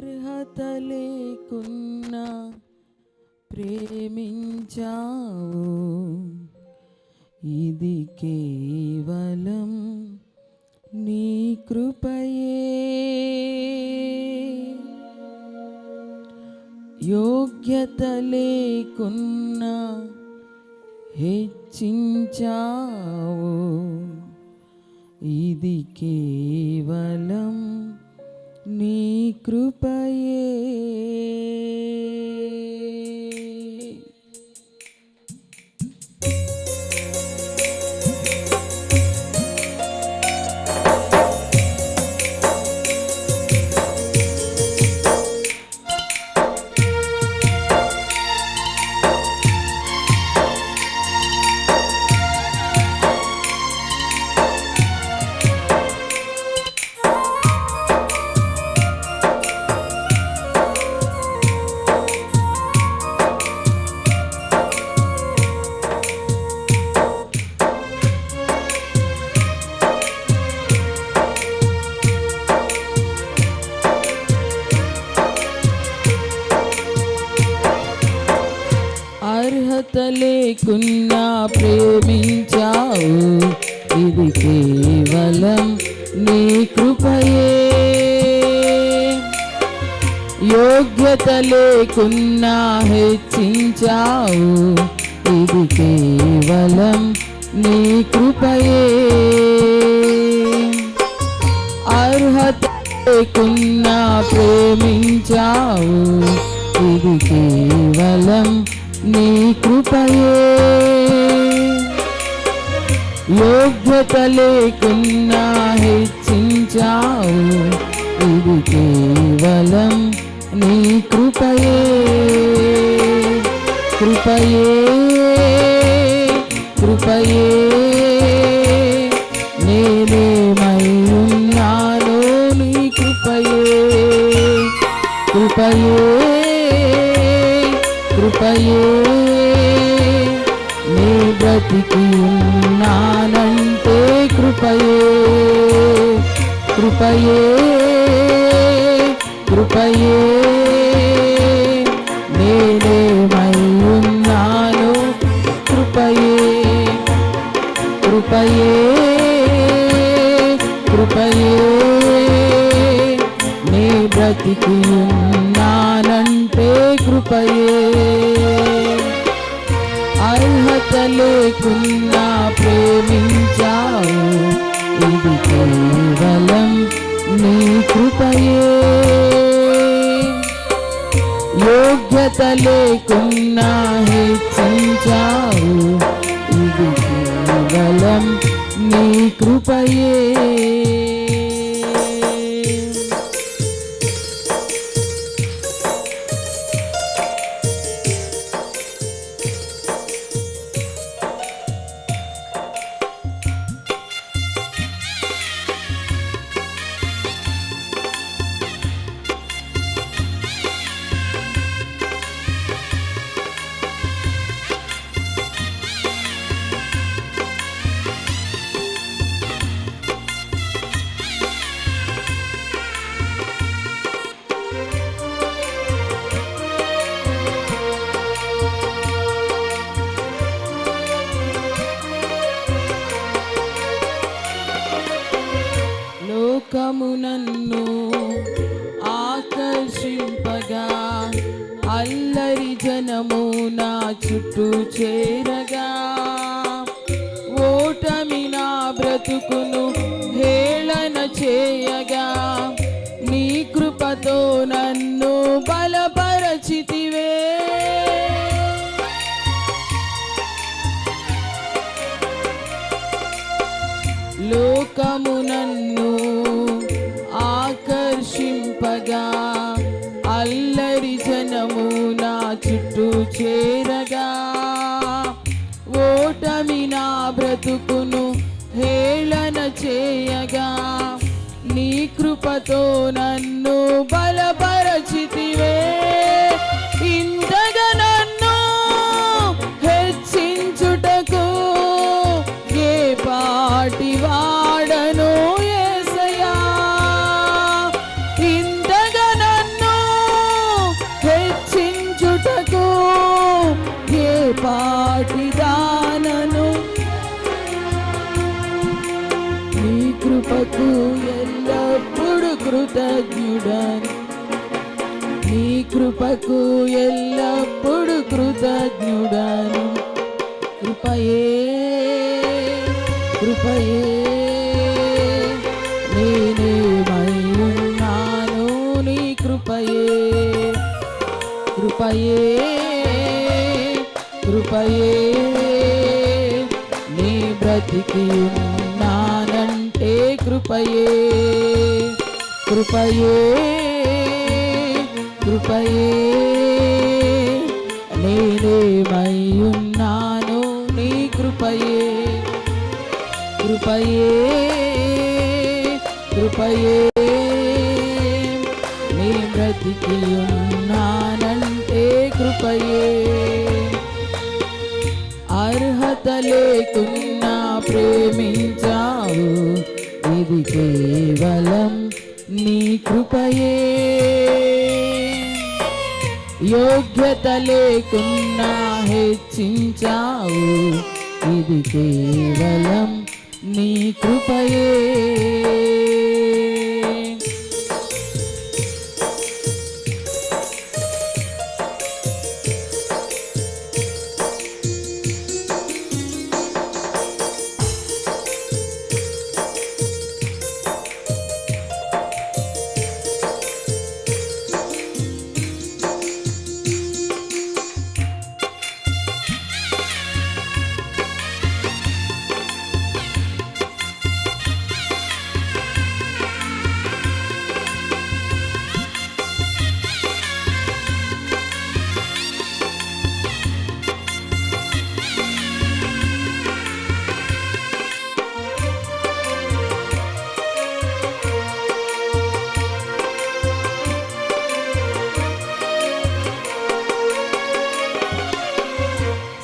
అర్హత లేకున్నా ప్రేమించావు, ఇది కేవలం నీ కృపయే. యోగ్యత లేకున్నా హెచ్చించావు, ఇది కేవలం నీ కృపయే. అర్హత లేకున్నా ప్రేమించావు, ఇది కేవలం నీ కృపయే. యోగ్యత లేకున్నా హెచ్చించావు, ఇది కేవలం నీ కృపయే. అర్హత లేకున్నా ప్రేమించావు, ఇది కేవలం నీ కృపయే. యోగ్యత లేకున్నా హెచ్చించావు, ఇది కేవలం నీ కృపయే. కృపయే కృపయే నేనేమై ఉన్నానో నీ కృపయే. కృపయే కృపయే నీ బ్రతికి ఉన్నానంటే కృపయే. కృపయే కృపయే నేనేమై ఉన్నాను కృపయే. కృపయే కృపయే నీ బ్రతికి ఉన్నానంటే కృపయే. అర్హత లేకున్నా ప్రేమించావు, ఇది కేవలం నీ కృపయే. యోగ్యత లేకున్నా హెచ్చించావు, ఇది కేవలం నీ కృపయే. లోకము నన్ను ఆకర్షింపగా, అల్లరి జనము నా చుట్టూ చేరగా, ఓటమి నా బ్రతుకును హేళన చేయగా, నీ కృపతో నన్ను బలపరచితివే. లోకము నన్ను ఆకర్షింపగా, అల్లరి జనము నా చుట్టూ చేరగా, ఓటమి నా బ్రతుకును హేళన చేయగా, నీ కృపతో నన్ను బలపరచితివే. ఇంతగా నన్ను హెచ్చించుటకు ఏ పాటి వాడను యేసయ్యా. ఇంతగా నన్ను కృపకు ఎల్లప్పుడు కృతజ్ఞుడను, నీ కృపకు ఎల్లప్పుడు కృతజ్ఞుడను. కృపయే కృపయే నేనేమయ్యున్నాను, నీ కృపయే కృపయే కృపయే నీ బ్రతికి ఉన్నానంటే కృపయే కృపయే కృపయే నేనేమయ్యున్నాను, నీ కృపయే కృపయే కృపయే నీ బ్రతికి ఉన్నానంటే కృపయే. అర్హత లేకున్నా ప్రేమించావు, ఇది కేవలం నీ కృపయే. యోగ్యత లేకున్నా హెచ్చించావు, ఇది కేవలం నీ కృపయే.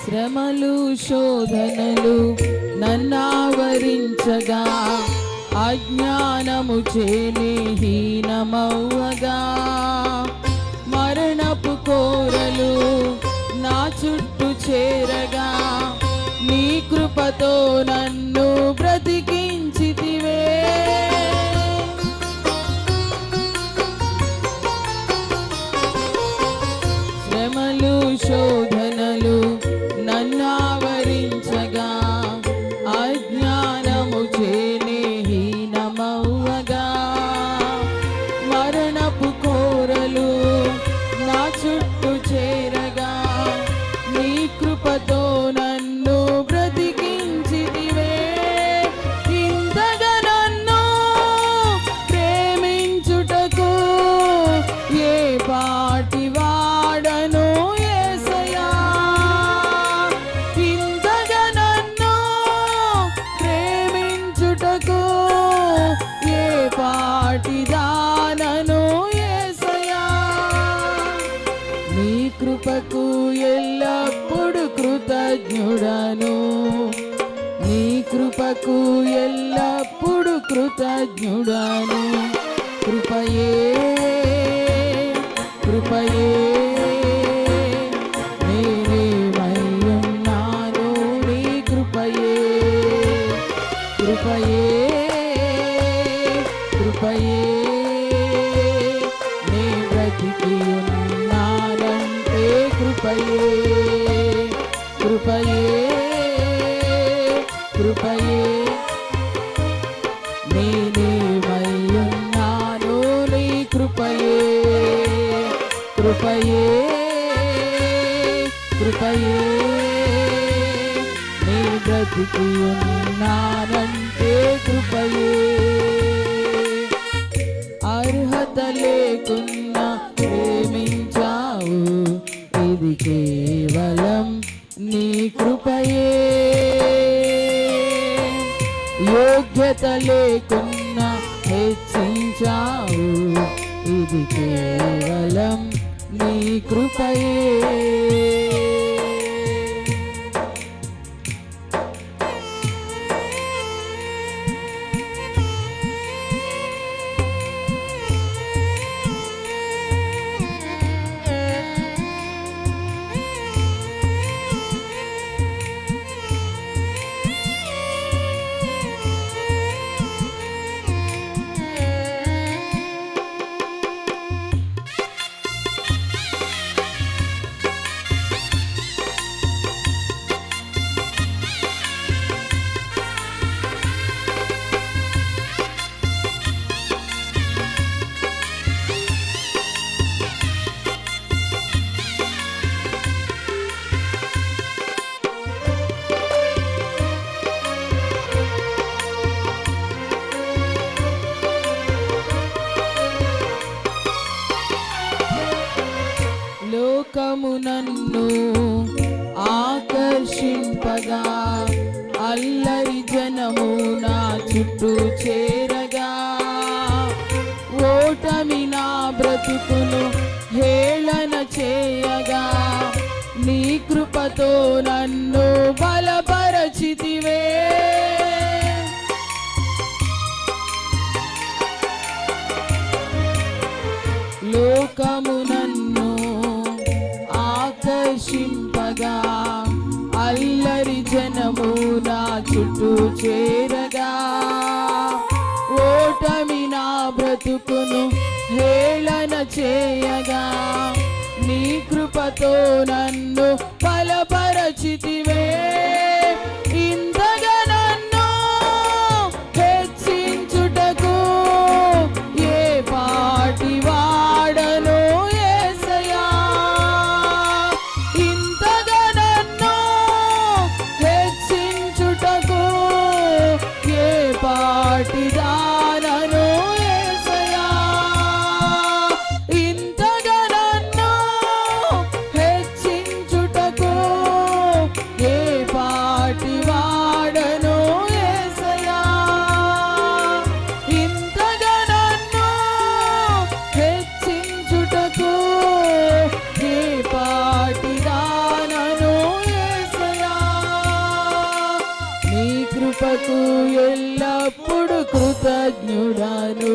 శ్రమలు శోధనలు నన్నావరించగా, అజ్ఞానము చేనే హీనమవ్వగా, మరణపు కోరలు నా చుట్టూ చేరగా, నీ కృపతో నన్ను బ్రతికించితివే. శ్రమలు శోధనలు నన్నావరించగా, అజ్ఞానము చేనే హీనమవ్వగా, మరణపు కోరలు నా చుట్టూ చేరగా, నీ కృపతో నన్ను బ్రతికించితివే. ఇంతగా నన్ను ప్రేమించుటకు ఏ పాటి వాడను యేసయ్యా. ఇంతగా నన్ను ప్రేమించుటకు ఏ పాటి దానను యేసయ్యా. నీ కృపకు ఎల్లప్పుడు కృతజ్ఞుడను, నీ కృపకు ఎల్లప్పుడు కృతజ్ఞుడను. కృపయే కృపయే నేనేమయ్యున్నాను, నీ కృపయే కృపయే కృపయే నీ బ్రతికి ఉన్నానంటే కృపయే కృపయే కృపయే నేనేమయ్యున్నాను, నీ కృపయే కృపయే కృపయే నీ బ్రతికి ఉన్నానంటే కృపయే. అర్హత లేకున్నా ప్రేమించావు, ఇది కేవలం నీ కృపయే. యోగ్యత లేకున్నా హెచ్చించావు, ఇది కేవలం నీ కృపయే. లోకము నన్ను ఆకర్షింపగా, అల్లరి జనము నా చుట్టూ చేరగా, ఓటమి నా బ్రతుకును హేళన చేయగా, నీ కృపతో నన్ను బలపరచితివే. లోకము నన్ను ఆకర్షింపగా, అల్లరి జనము నా చుట్టూ చేరగా, ఓటమి నా బ్రతుకును హేళన చేయగా, నీ కృపతో నన్ను బలపరచితివే. ఇంతగా నన్ను హెచ్చించుటకు ఏ పాటి వాడను యేసయ్యా. ఇంతగా నన్ను హెచ్చించుటకు ఏ పాటి దానను యేసయ్యా. ఇంతగా నన్ను హెచ్చించుటకు ఏ పాటి వాడను యేసయ్యా. ఇంతగా నన్ను హెచ్చించుటకు ఏ పాటి దానను యేసయ్యా. నీ కృపకు ఎల్లప్పుడు కృతజ్ఞుడను,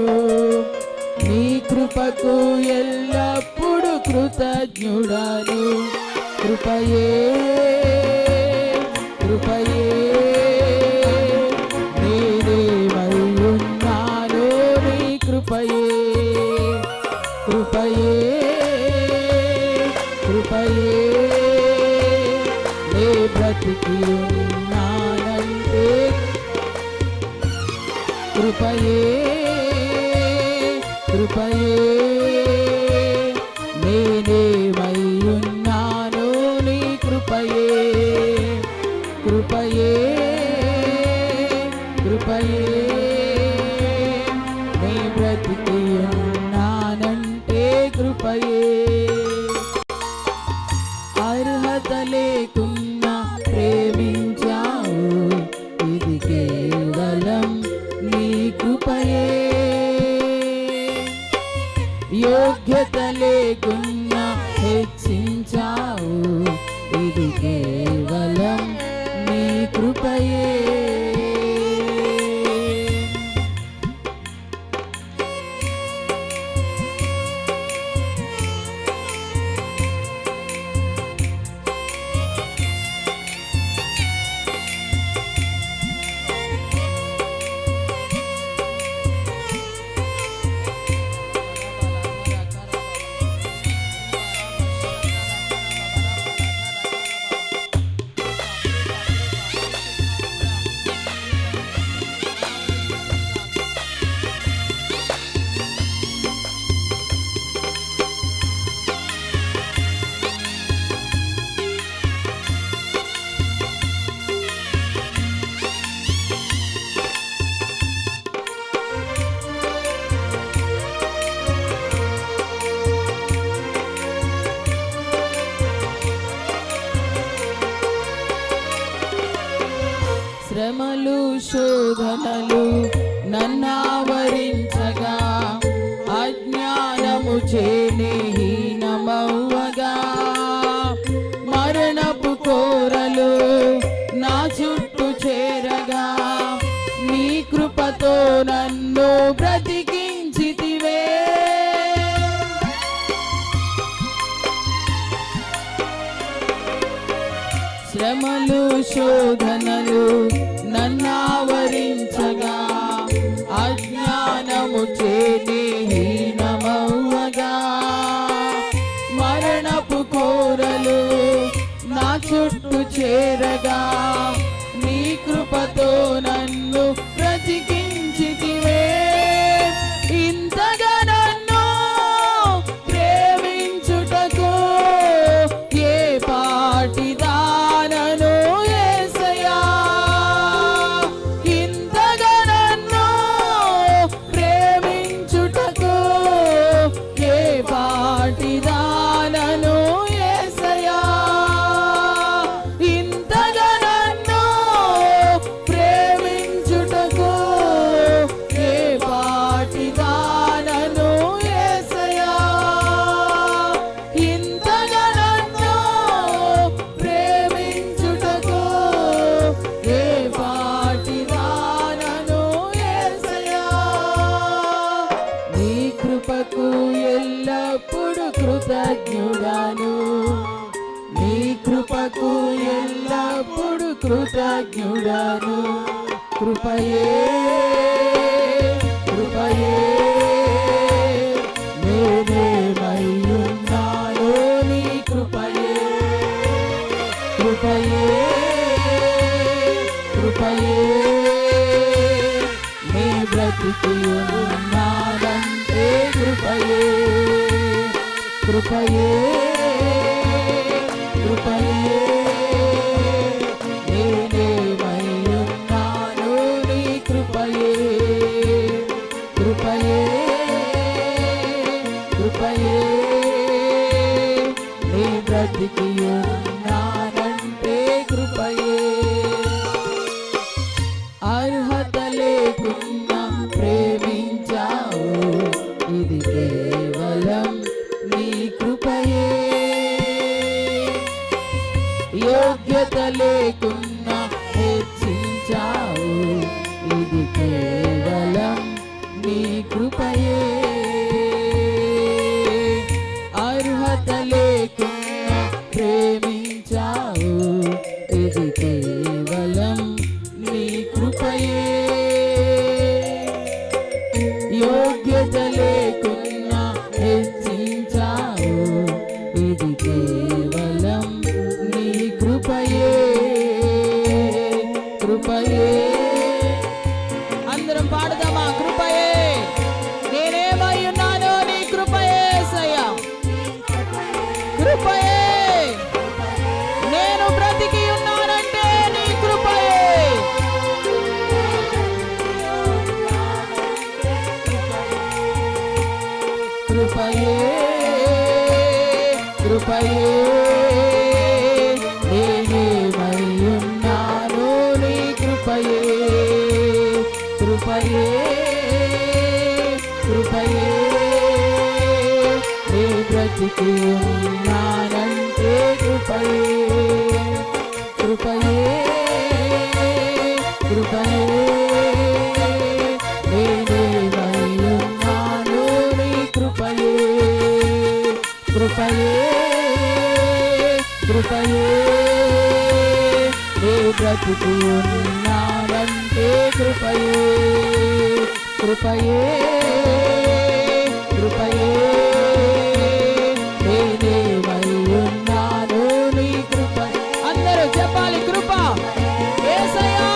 నీ కృపకు ఎల్లప్పుడు కృతజ్ఞుడను. కృపయే కృపయే నేనేమై ఉన్నాను, నీ కృపయే కృపయే కృపయే నే బ్రతికి ఉన్నానంటే, కృపయే కృపయే నేనేమై ఉన్నాను, నీ కృపయే కృపయే కృపయే నే బ్రతికి ఉన్నానంటే, కృపయే. అర్హత లేకున్నా ప్రేమించావు, ఇది కేవలం నీ కృపయే. యోగ్యత లేకున్నా హెచ్చించావు, ఇది కేవలం నీ కృపయే. శ్రమలు శోధనలు నన్నావరించగా, అజ్ఞానము చేనే హీనమవ్వగా, మరణపు కోరలు నా చుట్టూ చేరగా, నీ కృపతో నన్ను బ్రతికించితివే. శ్రమలు శోధనలు నన్నావరించగా, అజ్ఞానము చేనే హీనమవ్వగా, మరణపు కోరలు నా చుట్టూ చేరగా, నీ కృపతో నన్ను బ్రతికించితివే. ఇంతగా నన్ను ప్రేమించుటకు ఏ పాటి దానను యేసయ్యా. ఇంతగా నన్ను ప్రేమించుటకు కృపకు ఎల్లప్పుడు కృతజ్ఞుడను, నీ కృపకు ఎల్లప్పుడు కృతజ్ఞుడను. కృపయే కృపయే నేనేమయ్యున్నానో నీ కృపయే, కృపయే కృపయే నీ బ్రతికి ఉన్నానంటే కృపయే, కృపయే కృపయే నేనేమయ్యున్నానో నీ కృపయే, కృపయే కృపయే నీ బ్రతికి ఉన్నానంటే కృపయే. అర్హత లేకున్నా ప్రేమించావు, ఇది కేవలం నీ కృపయే. యోగ్యత లేకున్నా హెచ్చించావు, ఇది కేవలం నీ కృపయే. అర్హత లేకున్నా ప్రేమించావు, ఇది కేవలం నీ కృపయే. యోగ్యత లేకున్నా హెచ్చించావు, ఇది కేవలం నీ కృపయే, కృపయే. అందరం పాడదామా? కృపయే నేనేమై ఉన్నానో నీ కృపయే యేసయ్యా, కృపయే నేను బ్రతికి ఉన్నానంటే నీ కృపయే, కృపయే కృపయే నేనేమై ఉన్నానో నీ కృపయే, కృపయే కృపయే నీ బ్రతికి ఉన్నానంటే కృపయే, కృపయే కృపయే నేనేమై ఉన్నానో నీ కృపయే, కృపయే కృపయే నీ బ్రతికి ఉన్నానంటే కృపయే, కృపయే కృపయే నేనేమై ఉన్నానో నీ కృపయే. అందరూ చెప్పాలి కృప యేసయ్యా,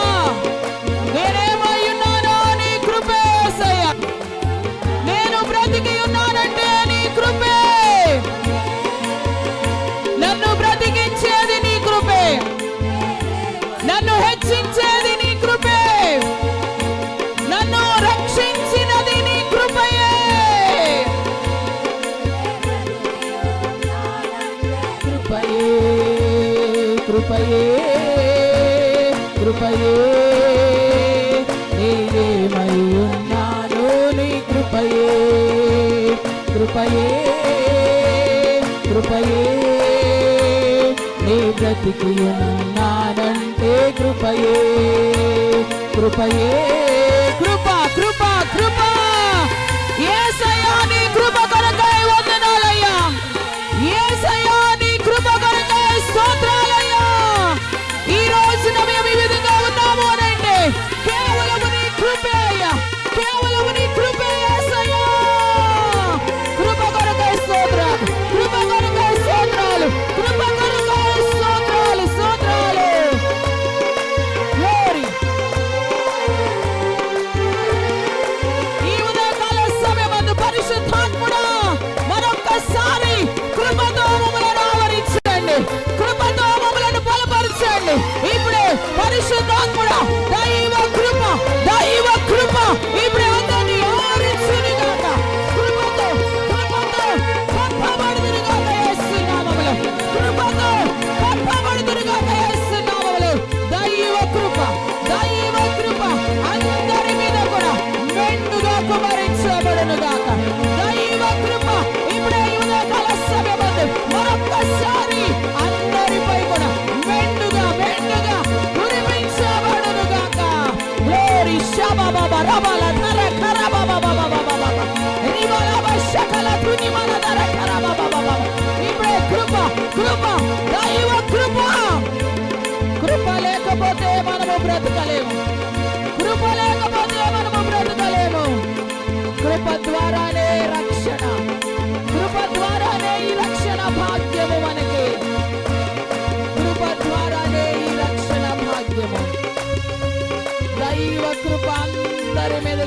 నేనేమై ఉన్నానో నీ కృపే యేసయ్యా, నేను బ్రతికి ఉన్నానంటే నీ కృపే, నన్ను బ్రతికించేది నీ కృపే, నన్ను హెచ్చించేది నీ కృపే, నన్ను రక్షించినది నీ కృపయే, కృపయే కృపయే కృపయే నేనేమై ఉన్నానో నీ కృపయే, కృపయే కృపయే నీ బ్రతికి ఉన్నానంటే కృపయే, కృపయే కృప కృప కృప యేసయ్యా నీ కృప కొరకై వందనాలయ్యా, యేసయ్యా నీ కృప కొరకై స్తోత్రాలయ్యా. ఈ రోజున మేము ఈ విధంగా ఉన్నాము అనంటే కేవలం నీ కృపే అయ్యా, కేవలం నీ కృపే యేసయ్యా. కృప కొరకై స్తోత్రాలు, కృప కొరకై స్తోత్రాలు, కృప కొరకై స్తోత్రాలు, స్తోత్రాలు. Glory. ఈ ఉదయకాల సమయమందు పరిశుద్ధాత్ముడా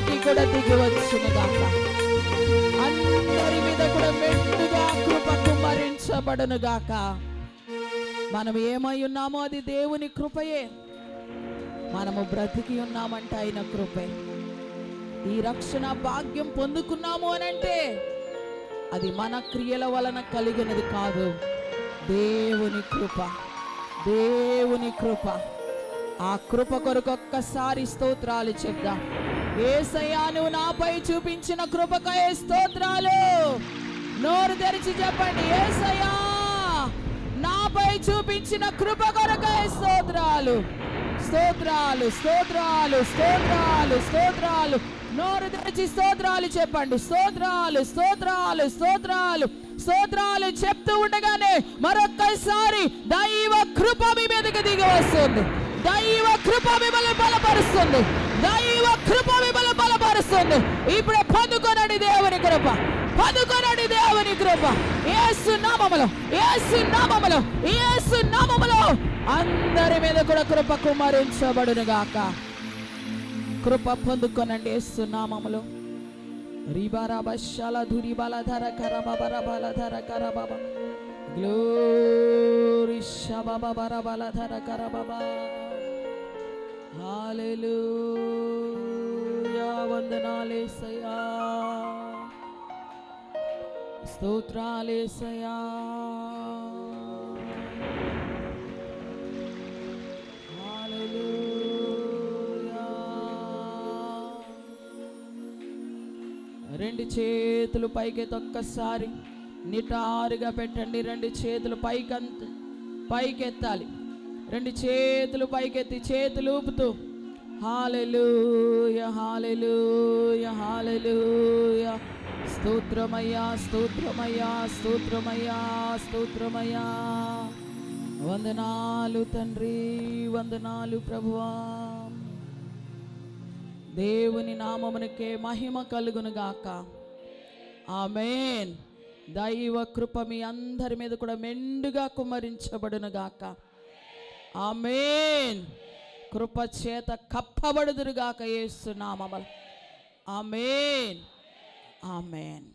మీదకి కూడా దిగి వచ్చును గాక. అందరి మీద కూడా మెండుగా కృప కుమ్మరించబడును గాక. మనం ఏమై ఉన్నామో అది దేవుని కృపయే. మనము బ్రతికి ఉన్నామంటే ఆయన కృపే. ఈ రక్షణ భాగ్యం పొందుకున్నాము అనంటే అది మన క్రియల వలన కలిగినది కాదు, దేవుని కృప. దేవుని కృప. ఆ కృప కొరకు ఒక్కసారి స్తోత్రాలు చెప్దాం. యేసయ్యా, నువ్వు నాపై చూపించిన కృపకై స్తోత్రాలు. నోరు తెరిచి చెప్పండి, యేసయ్యా నాపై చూపించిన కృప కొరకై స్తోత్రాలు. స్తోత్రాలు, స్తోత్రాలు, స్తోత్రాలు, స్తోత్రాలు. నోరు తెరిచి స్తోత్రాలు చెప్పండి. స్తోత్రాలు, స్తోత్రాలు, స్తోత్రాలు, స్తోత్రాలు చెప్తూ ఉండగానే మరొక్కసారి దైవ కృప మీ మీదకి దిగి వస్తుంది. దైవ కృప మిమ్మల్ని బలపరుస్తుంది. దైవ కృప మిమ్మల్ని బలపరుస్తుంది. ఇప్పుడే పొందుకొనండి దేవుని కృప. పొందుకొనండి దేవుని కృప. యేసు నామములో, యేసు నామములో, యేసు నామములో అందరి మీద కూడా కృప కుమ్మరించబడును గాక. కృప పొందుకొనండి యేసు నామములో. రిబారాబశాల ధురిబాలధర కరబబరబలధర కరబబ గ్లోరీ శబబరబలధర కరబబ. హల్లెలూయా. వందనాలేసయ్యా, స్తోత్రాలేసయ్యా. హల్లెలూయా. రెండు చేతులు పైకెత్తి ఒక్కసారి నిటారుగా పెట్టండి. రెండు చేతులు పైకెత్తాలి. రెండు చేతులు పైకెత్తి చేతులు ఊపుతూ హల్లెలూయా, హల్లెలూయా, హల్లెలూయా. స్తోత్రమయ్యా, స్తోత్రమయ్యా, స్తోత్రమయ్యా, స్తోత్రమయ్యా. వందనాలు తండ్రి, వందనాలు ప్రభువా. దేవుని నామమునకే మహిమ కలుగును గాక. ఆమేన్. దైవ కృప మీ అందరి మీద కూడా మెండుగా కుమ్మరించబడును గాక. ఆమేన్. కృప చేత కప్పబడుదురు గాక యేసు నామములో. ఆమేన్, ఆమేన్.